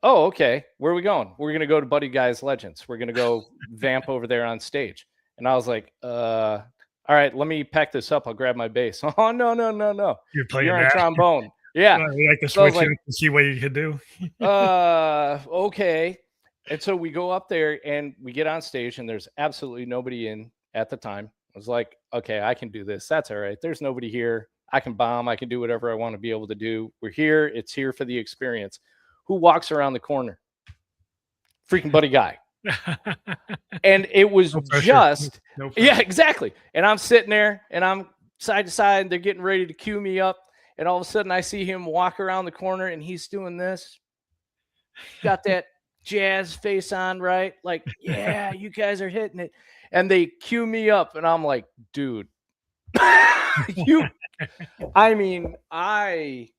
Oh, okay. Where are we going? We're gonna go to Buddy Guy's Legends. We're gonna go vamp over there on stage. And I was like, all right, let me pack this up. I'll grab my bass. Oh, no, no, no, no. You're You're playing on that. trombone. Yeah. You like to So I was switch it like, up and see what you can do. okay. And so we go up there and we get on stage, and there's absolutely nobody in at the time. I was like, okay, I can do this. That's all right. There's nobody here. I can bomb. I can do whatever I want to be able to do. We're here. It's here for the experience. Who walks around the corner? Freaking Buddy Guy. And it was No pressure. just, No yeah, pressure. exactly. And I'm sitting there and I'm side to side, and they're getting ready to cue me up. And all of a sudden I see him walk around the corner and he's doing this, got that jazz face on, right? Like, yeah, you guys are hitting it. And they cue me up, and I'm like, dude, you, I mean, I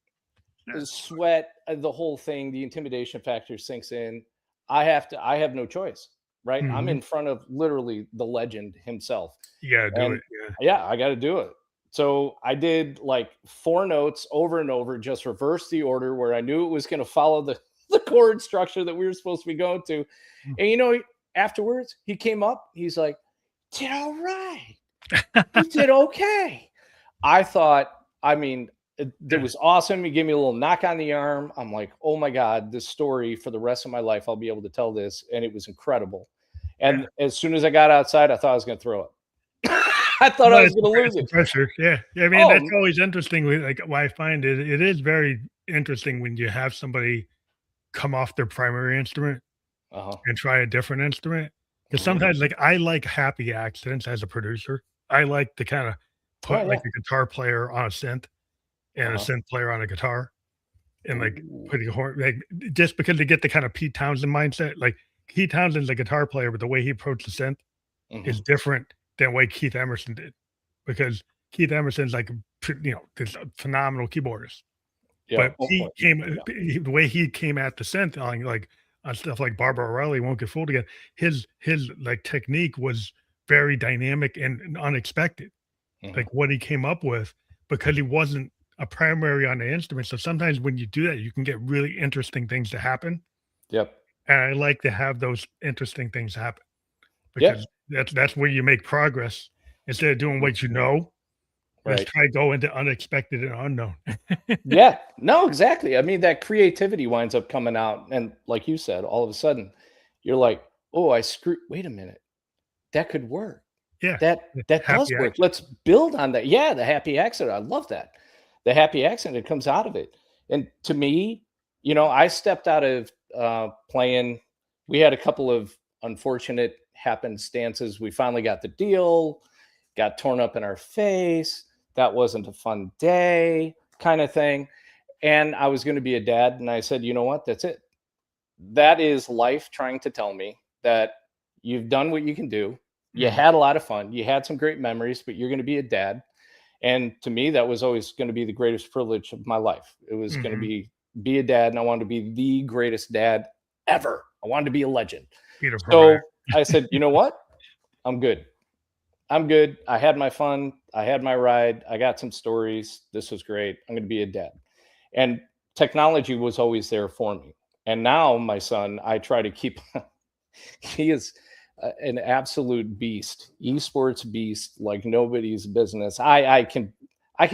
sweat the whole thing, the intimidation factor sinks in. I have no choice, right? I'm Mhm. in front of literally the legend himself. You gotta do And it, yeah. yeah, I got to do it. So I did like 4 notes over and over, just reverse the order where I knew it was going to follow the, the chord structure that we were supposed to be going to. Mm. And afterwards, he came up, he's like, did all right. You did okay. I thought, I mean, that Yeah, was awesome. He gave me a little knock on the arm. I'm like, oh my God, this story for the rest of my life, I'll be able to tell this. And it was incredible. yeah. And as soon as I got outside, I thought I was going to throw up. I thought I Well, was going to lose it's a it. pressure. Yeah. I mean, that's Oh, always interesting with like why I find it is very interesting when you have somebody come off their primary instrument uh-huh. and try a different instrument. Because Hmm. sometimes like I like happy accidents as a producer. I like to kind of Oh, put like yeah. a guitar player on a synth and a Uh-huh. synth player on a guitar and like Ooh. putting a horn like just because they get the kind of Pete Townsend mindset. Like Pete Townsend's a guitar player, but the way he approached the synth Hmm. is different than way Keith Emerson did. Because Keith Emerson's like, this phenomenal keyboardist, Yeah. but Oh, he oh, came yeah. the way he came at the synth on stuff like Barbara O'Reilly Won't Get Fooled Again. His like technique was very dynamic and unexpected. Hmm. Like what he came up with because he wasn't a primary on the instrument. So sometimes when you do that, you can get really interesting things to happen. Yep. And I like to have those interesting things happen because Yep. that's where you make progress instead of doing Mhm. what you know. Let's Right. try go into unexpected and unknown. Yeah. No, exactly. I mean, that creativity winds up coming out. And like you said, all of a sudden you're like, oh, wait a minute. That could work. Yeah, That does happy work. accident. Let's build on that. Yeah, the happy accident. I love that. The happy accident comes out of it. And to me, I stepped out of playing. We had a couple of unfortunate happenstances. We finally got the deal, got torn up in our face. That wasn't a fun day, kind of thing. And I was going to be a dad. And I said, you know what? That's it. That is life trying to tell me that you've done what you can do. You Mhm, had a lot of fun. You had some great memories, but you're going to be a dad. And to me, that was always going to be the greatest privilege of my life. It was going to mhm. be a dad, and I wanted to be the greatest dad ever. I wanted to be a legend. Be the pariah. So I said, you know what? I'm good. I'm good. I had my fun. I had my ride. I got some stories. This was great. I'm going to be a dad. And technology was always there for me. And now my son, I try to keep he is an absolute beast, esports beast, like nobody's business. I can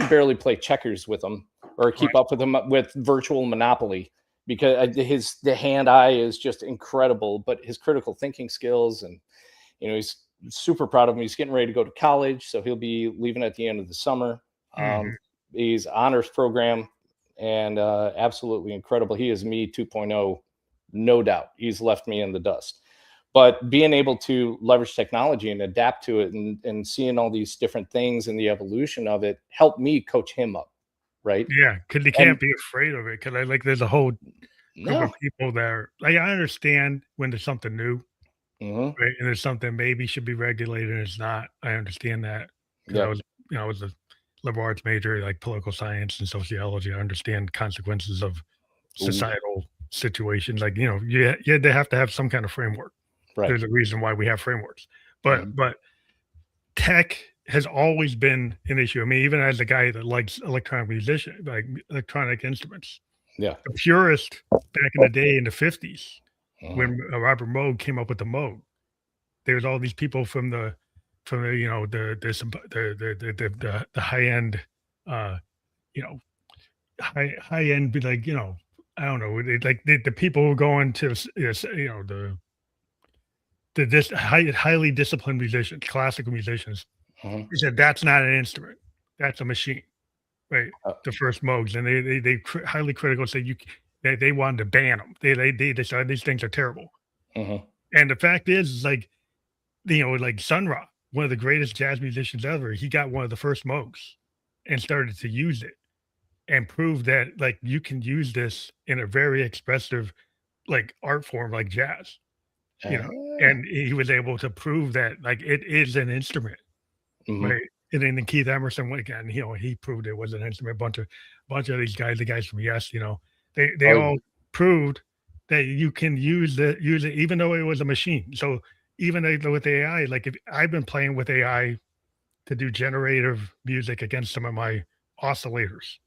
barely play checkers with him or keep Right. up with him with virtual Monopoly because the hand eye is just incredible. But his critical thinking skills and he's super proud of him. He's getting ready to go to college, so he'll be leaving at the end of the summer. Mhm. He's honors program and absolutely incredible. He is me 2.0, no doubt. He's left me in the dust. But being able to leverage technology and adapt to it and seeing all these different things and the evolution of it helped me coach him up. Right. Yeah, because you And can't be afraid of it. Because I like there's a whole group of no. people that are like, I understand when there's something new, Hmm. right? And there's something maybe should be regulated and it's not. I understand that because Yep. I was a liberal arts major, like political science and sociology. I understand consequences of Ooh, societal situations. Like, they have to have some kind of framework. right. There's a reason why we have frameworks. Hmm. But tech has always been an issue. I mean, even as a guy that likes electronic instruments, Yeah. the purist back in the day in the 50s, Hmm. when Robert Moog came up with the Moog, there's all these people from the the high end, uh, you know, high end, be like, I don't know, like the people who go into the this highly disciplined musicians, classical musicians. Hmm. He said that's not an instrument, that's a machine. Right, Uh, the first Mogs, and highly critical said they wanted to ban them. They said these things are terrible. mhm. And the fact is like, like Sun Ra, one of the greatest jazz musicians ever, he got one of the first Mogs and started to use it and prove that, like, you can use this in a very expressive, like, art form like jazz, you know? Ah, And he was able to prove that, like, it is an instrument. mhm. Right, and then Keith Emerson went again, he proved it was an instrument. Bunch of these guys, the guys from Yes, they Oh, all yeah. proved that you can use it even though it was a machine. So even with AI, like if I've been playing with AI to do generative music against some of my oscillators,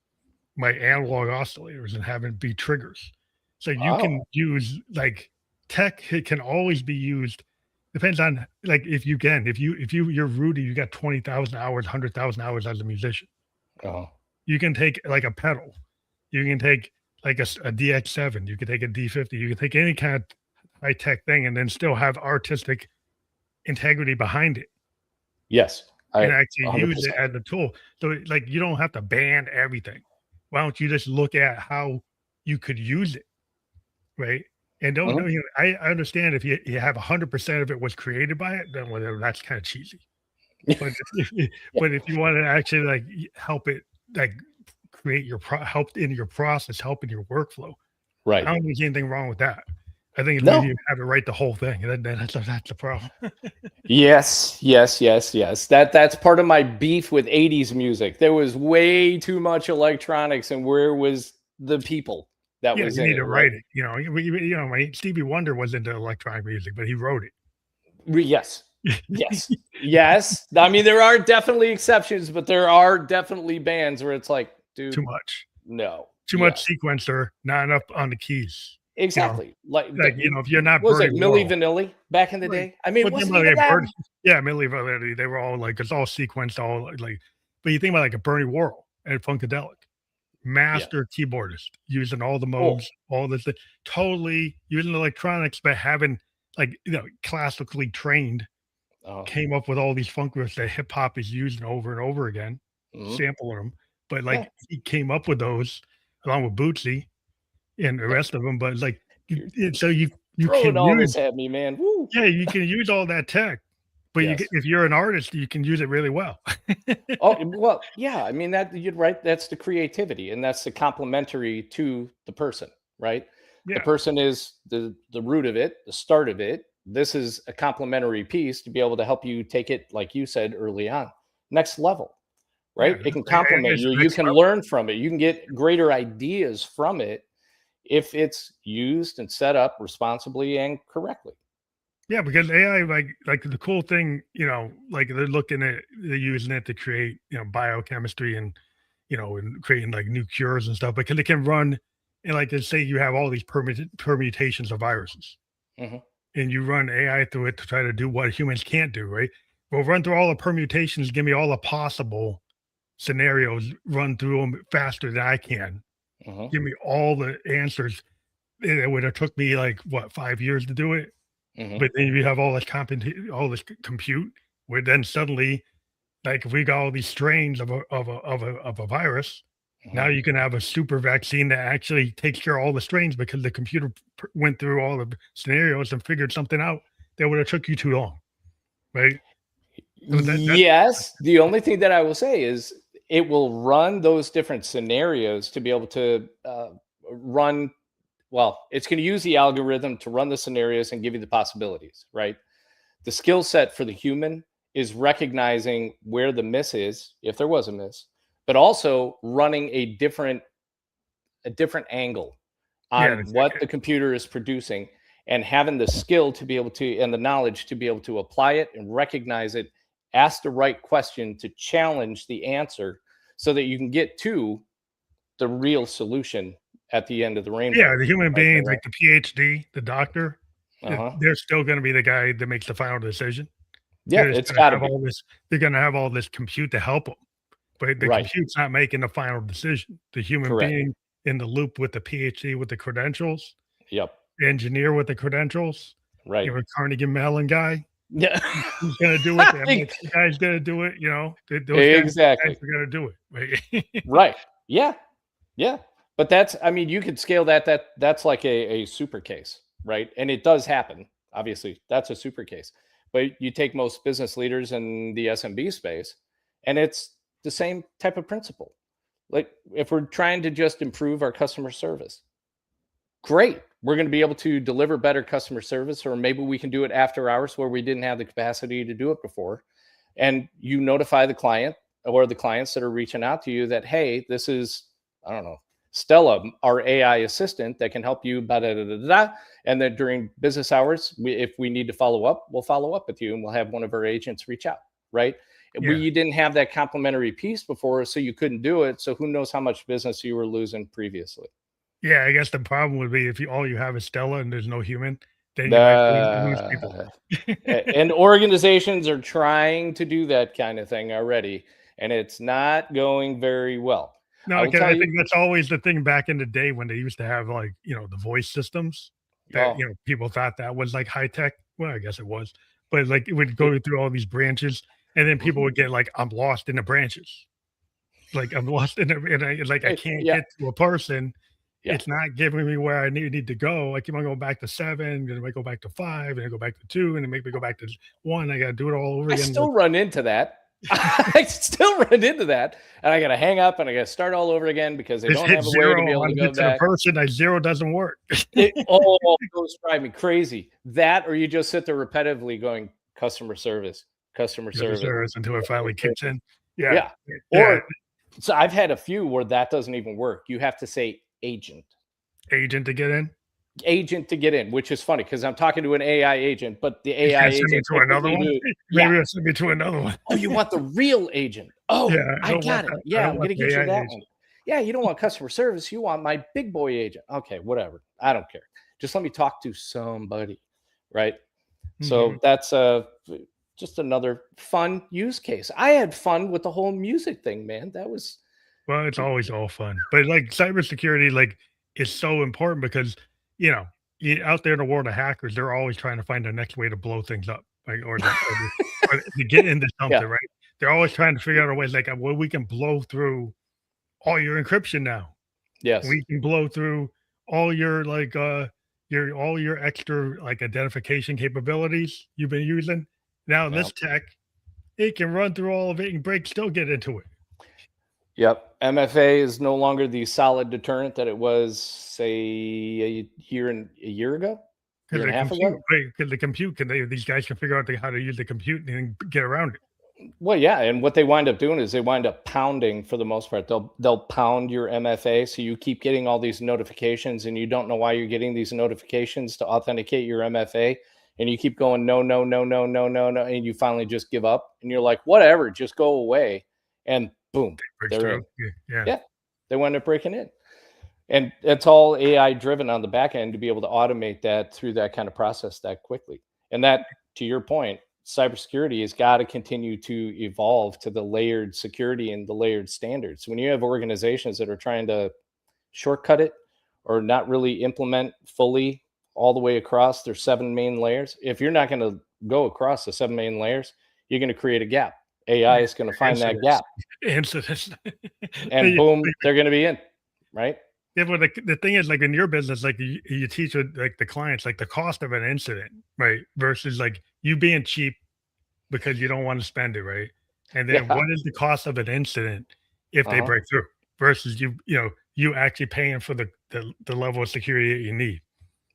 my analog oscillators, and having be triggers. So you Wow. can use like tech, it can always be used. Depends on like if you're Rudy, you got 20,000 hours, 100,000 hours as a musician. Uh-huh. You can take like a pedal, you can take like a DX7, you can take a D50, you can take any kind of high tech thing and then still have artistic integrity behind it. Yes, and actually use it 100%. as a tool. So like you don't have to ban everything. Why don't you just look at how you could use it, right? And don't Mhm. know, I understand if you have 100% of it was created by it, then whatever, that's kind of cheesy. But Yeah, but if you want to actually like help it, like create your help in your process, help in your workflow, I right. don't think there's anything wrong with that. I think it's when No. you have it write the whole thing, and then that's the problem. Yes, yes, yes, yes. That's part of my beef with 80s music. There was way too much electronics, and where was the people that Yeah, was you in need it, to right? write it. Stevie Wonder was into electronic music, but he wrote Yes. it. Yes. Yes. I mean, there are definitely exceptions, but there are definitely bands where it's like, Too dude, much. no. Too Yeah. much sequencer, not enough on the keys. You know, Exactly. if you're not What was Bernie it, Milli Worrell, Vanilli back in the right? day? I mean, it But then wasn't when even they Bernie, them. yeah, Milli Vanilli, they were all like it's all sequenced, all like. But you think about like a Bernie Worrell and Funkadelic, Yeah. master keyboardist, using all the Cool. modes, all this, totally using electronics, but having like classically trained, Uh, came up with all these funk riffs that hip hop is using over and over again, mhm. sampling them. But Yeah. like he came up with those along with Bootsy and the Yeah. rest of them. But like, You're so you throwing can all this use, at me, man. Woo. yeah, you can use all that tech, but Yes. if you're an artist, you can use it really well. Oh, well, yeah. I mean, that you're right. That's the creativity, and that's the complementary to the person, right? The Yeah, person is the root of it, the start of it. This is a complementary piece to be able to help you take it, like you said early on, next level, yeah, right? It can AI complement is you. the You next can level. learn from it. You can get greater ideas from it if it's used and set up responsibly and correctly. Yeah, because AI, like the cool thing, like they're using it to create, biochemistry and, and creating like new cures and stuff because it can run, and like let's say you have all these permutations of viruses Hmm. and you run AI through it to try to do what humans can't do, right? Well, run through all the permutations, give me all the possible scenarios, run through them faster than I can. Hmm. Give me all the answers. It would have took me like what 5 years to do it, Hmm. but then you have all this compute, where then suddenly, like if we got all these strains of a virus, now Hmm. you can have a super vaccine that actually takes care of all the strains because the computer went through all the scenarios and figured something out that would have took you too long, right? So that Yes. The only thing that I will say is it will run those different scenarios to be able to run. Well, it's going to use the algorithm to run the scenarios and give you the possibilities, right? The skill set for the human is recognizing where the miss is, if there was a miss, but also running a different angle yeah, on what the computer is producing and having the skill to be able to and the knowledge to be able to apply it and recognize it, ask the right question to challenge the answer so that you can get to the real solution at the end of the yeah, rainbow. the human Right there, being, right? like the PhD, the doctor, Uh-huh. they're still going to be the guy that makes the final decision. Yeah, They're just it's going to got to have be. all this. They're going to have all this compute to help them, but the Right. compute's not making the final decision. The human Correct. being in the loop with the PhD with the credentials, Yep. the engineer with the credentials, Right. Carnegie Mellon guy, Yeah. he's going to do it. The MIT guy's going to do it. Those guys Exactly. are going to do it. Right? Right. Yeah. Yeah. But that's, I mean, you could scale that's like a super case, right? And it does happen. Obviously, that's a super case. But you take most business leaders in the SMB space, and it's the same type of principle. Like if we're trying to just improve our customer service, great. We're going to be able to deliver better customer service, or maybe we can do it after hours where we didn't have the capacity to do it before. And you notify the client or the clients that are reaching out to you that, hey, this is, I don't know, Stella, our AI assistant that can help you, da, da, da, da, da. And then during business hours, if we need to follow up, we'll follow up with you and we'll have one of our agents reach out, right? Yeah. You didn't have that complementary piece before, so you couldn't do it. So who knows how much business you were losing previously. Yeah. I guess the problem would be if all you have is Stella and there's no human, then you might lose people. The and organizations are trying to do that kind of thing already, and it's not going very well. I No, will 'cause tell I you. think that's always the thing back in the day when they used to have, like, the voice systems that, people thought that was, like, high tech. Well, I guess it was, but, like, it would It, go through all these branches, And then people would get like, I'm lost in the branches. Like I'm lost in I can't Yeah. get to a person. Yeah. It's not giving me where I need to go. I keep on going back to 7, then I go back to 5, and I go back to 2, and then make me go back to 1. I gotta do it all over I again. still run into that. I still run into that, and I gotta hang up and I gotta start all over again because they Just don't hit have a way to 0 be able on to go get to the back. person, 0 doesn't work. Those drive me crazy. That, or you just sit there repetitively going, customer service, customer Customer service. service until it finally kicks in. Yeah. Yeah. Yeah. Or so I've had a few where that doesn't even work. You have to say agent. Agent to get in. Agent to get in, which is funny because I'm talking to an AI agent, but the He's AI gonna send me agent to another one. yeah. Maybe send me to another one. Oh, you want the real agent? Oh, Yeah, I got it. I Yeah, don't I'm want gonna the get you AI that agent. one. Yeah, you don't want customer service. You want my big boy agent. Okay, whatever. I don't care. Just let me talk to somebody, right? So Mhm. that's just another fun use case. I had fun with the whole music thing, man. That was Well, it's always all fun, but like cybersecurity, like is so important because you know, out there in the world of hackers, they're always trying to find the next way to blow things up, like or to get into yeah, something, right? They're always trying to figure out a way, like, well, we can blow through all your encryption now. yes, We can blow through all your all your extra like identification capabilities you've been using. Now yeah. this tech, it can run through all of it and still get into it. Yep. MFA is no longer the solid deterrent that it was, say, a year ago, year Because and the a half compute, ago. right? Because the compute can these guys can figure out how to use the compute and get around it. Well, yeah, and what they wind up doing is they wind up pounding for the most part. They'll pound your MFA, so you keep getting all these notifications, and you don't know why you're getting these notifications to authenticate your MFA, and you keep going no, no, no, no, no, no, no, and you finally just give up, and you're like, whatever, just go away, and boom, Breaks they're through. in. Yeah. Yeah, they wind up breaking in. And it's all AI driven on the back end to be able to automate that through that kind of process that quickly. And that, to your point, cybersecurity has got to continue to evolve to the layered security and the layered standards. When you have organizations that are trying to shortcut it or not really implement fully all the way across their 7 main layers, if you're not going to go across the 7 main layers, you're going to create a gap. AI is going to find that Incidents. gap, Incidents. and Yeah, boom, they're going to be in, right? yeah, but the thing is, like in your business, like you teach with like the clients, like the cost of an incident, right? Versus like you being cheap because you don't want to spend it, right? And then Yeah. what is the cost of an incident if they Uh-huh. break through versus you actually paying for the level of security that you need.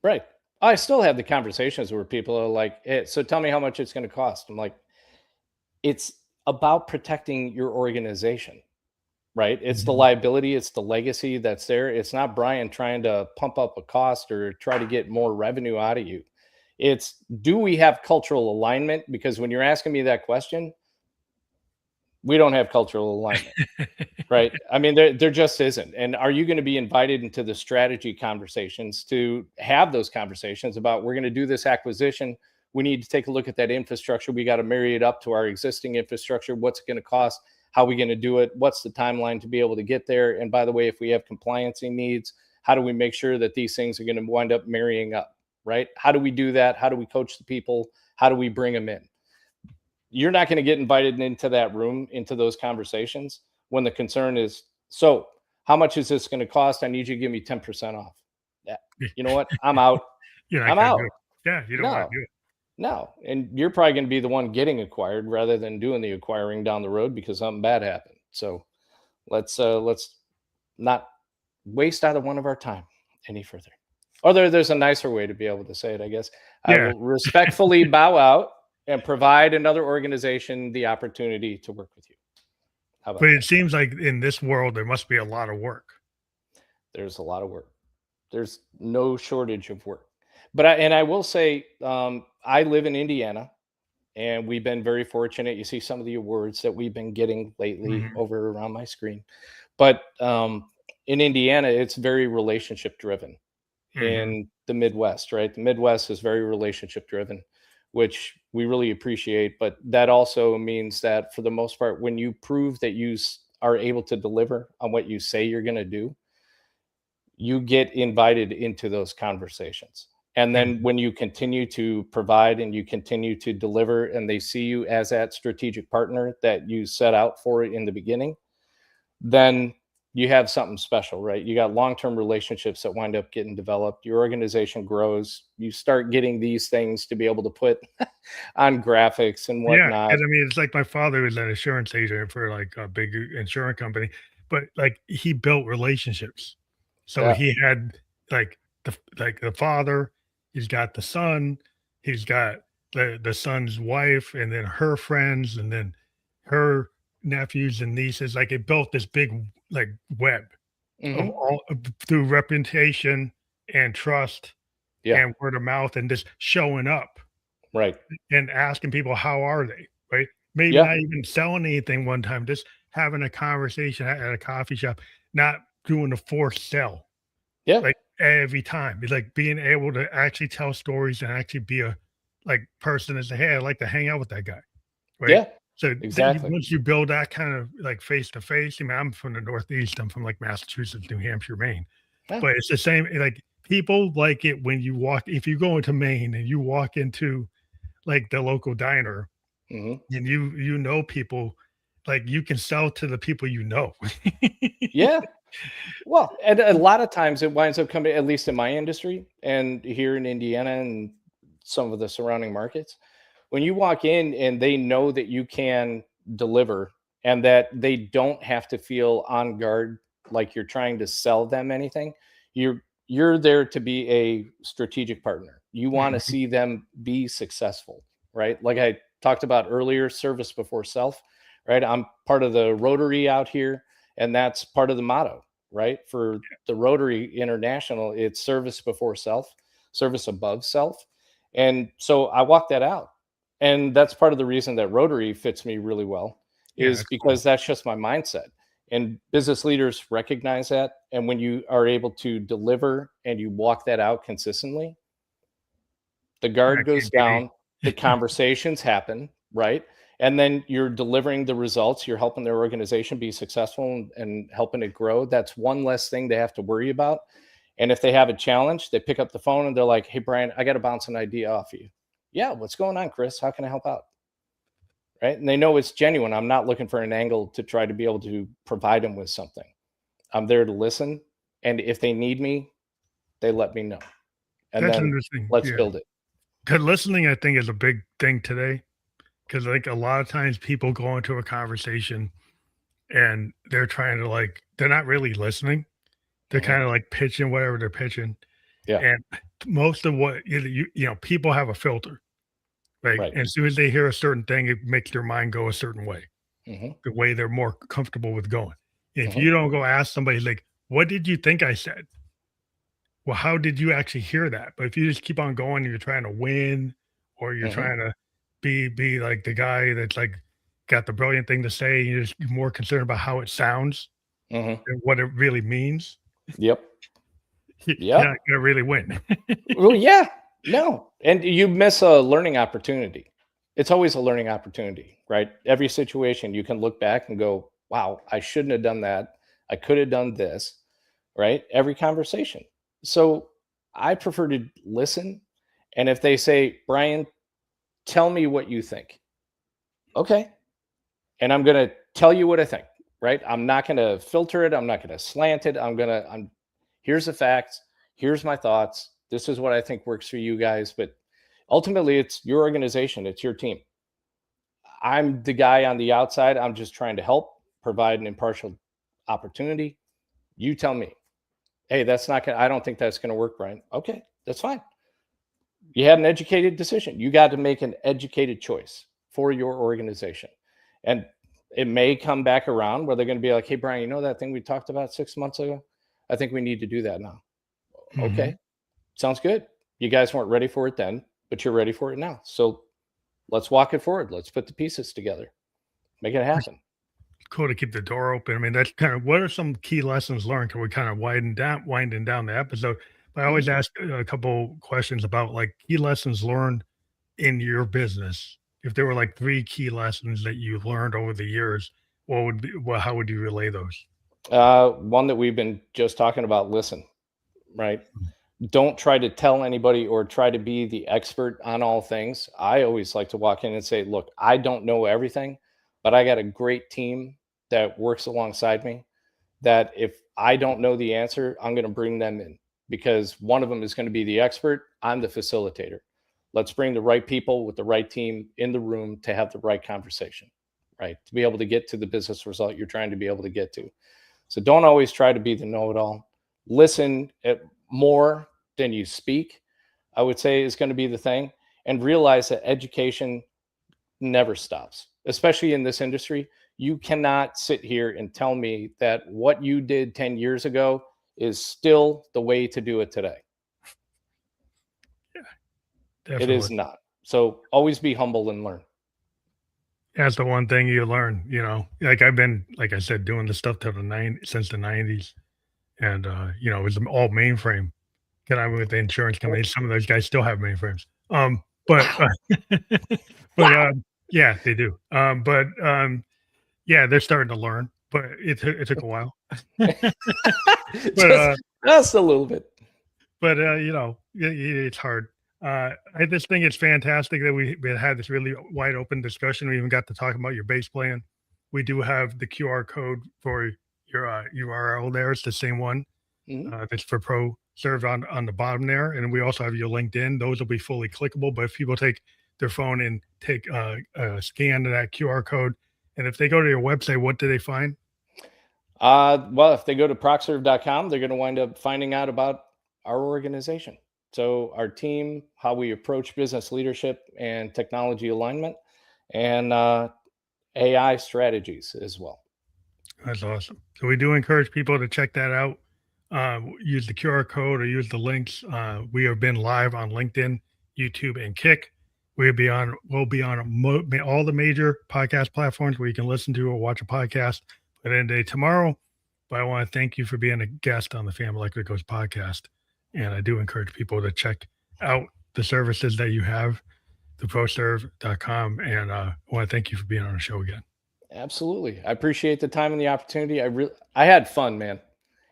Right. I still have the conversations where people are like, so tell me how much it's going to cost. I'm like, it's about protecting your organization, right? It's the Mhm. liability, it's the legacy that's there. It's not Brian trying to pump up a cost or try to get more revenue out of you. It's, do we have cultural alignment? Because when you're asking me that question, we don't have cultural alignment. Right. I mean, there just isn't. And are you going to be invited into the strategy conversations to have those conversations about, we're going to do this acquisition. We need to take a look at that infrastructure. We got to marry it up to our existing infrastructure. What's it going to cost? How are we going to do it? What's the timeline to be able to get there? And by the way, if we have compliancy needs, how do we make sure that these things are going to wind up marrying up? Right. How do we do that? How do we coach the people? How do we bring them in? You're not going to get invited into that room, into those conversations, when the concern is, so how much is this going to cost? I need you to give me 10% off. Yeah. You know what? I'm out. You're not I'm gonna do out. it. Yeah, you don't want No, to do it. no. And you're probably going to be the one getting acquired rather than doing the acquiring down the road because something bad happened. So let's not waste either one of our time any further. Or there's a nicer way to be able to say it, I guess. I Yeah, will respectfully bow out and provide another organization the opportunity to work with you. How about but that? it seems like in this world there must be a lot of work. There's a lot of work. There's no shortage of work. But I will say, I live in Indiana, and we've been very fortunate. You see some of the awards that we've been getting lately Mhm, over around my screen. But in Indiana, it's very relationship driven. mhm. In the Midwest, right? The Midwest is very relationship driven, which we really appreciate. But that also means that for the most part, when you prove that you are able to deliver on what you say you're going to do, you get invited into those conversations. And then when you continue to provide and you continue to deliver and they see you as that strategic partner that you set out for in the beginning, then you have something special, right? You got long-term relationships that wind up getting developed. Your organization grows. You start getting these things to be able to put on graphics and Yeah, whatnot. and I mean, it's like my father was an insurance agent for like a big insurance company, but like he built relationships. So Yeah. he had like the father, he's got the son, he's got the son's wife, and then her friends, and then her nephews and nieces. Like it built this big like web of Hmm. all through reputation and trust Yeah. and word of mouth and just showing up Right. and asking people how are they, right? Maybe Yeah. not even selling anything one time, just having a conversation at a coffee shop, not doing a forced sell, Yeah. like every time. It's like being able to actually tell stories and actually be a like person that say, hey, I'd like to hang out with that guy, right? Yeah. So then Exactly. once you build that kind of like face to face, I mean, I'm from the Northeast, I'm from like Massachusetts, New Hampshire, Maine, Yeah. but it's the same. Like people like it when you walk, if you go into Maine and you walk into like the local diner Hmm. and you know people, like you can sell to the people you know. Yeah. Well, and a lot of times it winds up coming, at least in my industry and here in Indiana and some of the surrounding markets, when you walk in and they know that you can deliver and that they don't have to feel on guard like you're trying to sell them anything, you're there to be a strategic partner. You want to Mhm. see them be successful, right? Like I talked about earlier, service before self, right? I'm part of the Rotary out here, and that's part of the motto, right? For the Rotary International, it's service before self, service above self. And so I walk that out. And that's part of the reason that Rotary fits me really well, Yeah, is that's cool. because that's just my mindset. And business leaders recognize that. And when you are able to deliver and you walk that out consistently, the Yeah, guard goes can't be down, the beat. conversations happen, right? And then you're delivering the results, you're helping their organization be successful and helping it grow. That's one less thing they have to worry about. And if they have a challenge, they pick up the phone and they're like, hey, Brian, I got to bounce an idea off you. Yeah, what's going on, Chris? How can I help out? Right. And they know it's genuine. I'm not looking for an angle to try to be able to provide them with something. I'm there to listen. And if they need me, they let me know. And That's then interesting. let's Yeah. build it. 'Cause listening, I think, is a big thing today. Because like a lot of times people go into a conversation and they're trying to like they're not really listening. They're Hmm. kind of like pitching whatever they're pitching. Yeah. And most of what you know, people have a filter, right? Right. And as soon as they hear a certain thing, it makes their mind go a certain way, Hmm. the way they're more comfortable with going. If Hmm. you don't go ask somebody like, "What did you think I said?" Well, how did you actually hear that? But if you just keep on going, you're trying to win, or you're Hmm. trying to be like the guy that's like got the brilliant thing to say, you're just more concerned about how it sounds Hmm. than what it really means. Yep. You're Yep. not gonna really win. Well, yeah. No. And you miss a learning opportunity. It's always a learning opportunity, right? Every situation you can look back and go, wow, I shouldn't have done that. I could have done this, right? Every conversation. So I prefer to listen. And if they say, Brian, tell me what you think. Okay. And I'm going to tell you what I think, right? I'm not going to filter it. I'm not going to slant it. Here's the facts. Here's my thoughts. This is what I think works for you guys. But ultimately, it's your organization, it's your team. I'm the guy on the outside. I'm just trying to help provide an impartial opportunity. You tell me, hey, I don't think that's going to work, Brian. Okay, that's fine. You had an educated decision. You got to make an educated choice for your organization. And it may come back around where they're going to be like, hey, Brian, you know that thing we talked about 6 months ago? I think we need to do that now. Mhm. Okay, sounds good. You guys weren't ready for it then, but you're ready for it now. So let's walk it forward. Let's put the pieces together, make it It's happen. cool to keep the door open. I mean, that's kind of what are some key lessons learned? Can we kind of winding down the episode? But I Mhm. always ask a couple questions about like key lessons learned in your business. If there were like 3 key lessons that you learned over the years, how would you relay those? One that we've been just talking about, listen, right? don't try to tell anybody or try to be the expert on all things. I always like to walk in and say, look, I don't know everything, but I got a great team that works alongside me, that if I don't know the answer, I'm going to bring them in, because one of them is going to be the expert. I'm the facilitator. Let's bring the right people with the right team in the room to have the right conversation, right? To be able to get to the business result you're trying to be able to get to. So don't always try to be the know-it-all. Listen at more than you speak, I would say, is going to be the thing. And realize that education never stops, especially in this industry. You cannot sit here and tell me that what you did 10 years ago is still the way to do it today. It is Definitely. not. So always be humble and learn. That's the one thing you learn, you know. Like I've been, like I said, doing this stuff till since the 90s. And it was all mainframe. And I with the insurance company. Some of those guys still have mainframes. But Wow. but Wow. yeah, they do. Yeah, they're starting to learn, but it took a while. But just a little bit. But it's hard. I just think it's fantastic that we had this really wide open discussion. We even got to talk about your base plan. We do have the QR code for your URL there. It's the same one. That's for Proxurve on the bottom there. And we also have your LinkedIn. Those will be fully clickable. But if people take their phone and take a scan of that QR code, and if they go to your website, what do they find? Well, if they go to proxurve.com, they're going to wind up finding out about our organization. So our team, how we approach business leadership and technology alignment, and AI strategies as well. That's awesome. So we do encourage people to check that out. Use the QR code or use the links. We have been live on LinkedIn, YouTube, and Kick. We'll be on all the major podcast platforms where you can listen to or watch a podcast. But end of day tomorrow. But I want to thank you for being a guest on the Family Electric Goes podcast. And I do encourage people to check out the services that you have, the proxurve.com. And I want to thank you for being on the show again. Absolutely. I appreciate the time and the opportunity. I had fun, man.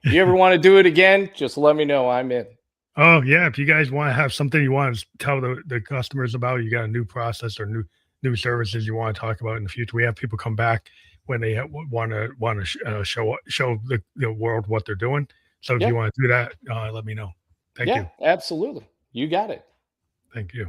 If you ever want to do it again, just let me know. I'm in. Oh yeah. If you guys want to have something you want to tell the customers about, you got a new process or new services you want to talk about in the future. We have people come back when they want to show the world what they're doing. So if you want to do that, let me know. Thank you. Absolutely. You got it. Thank you.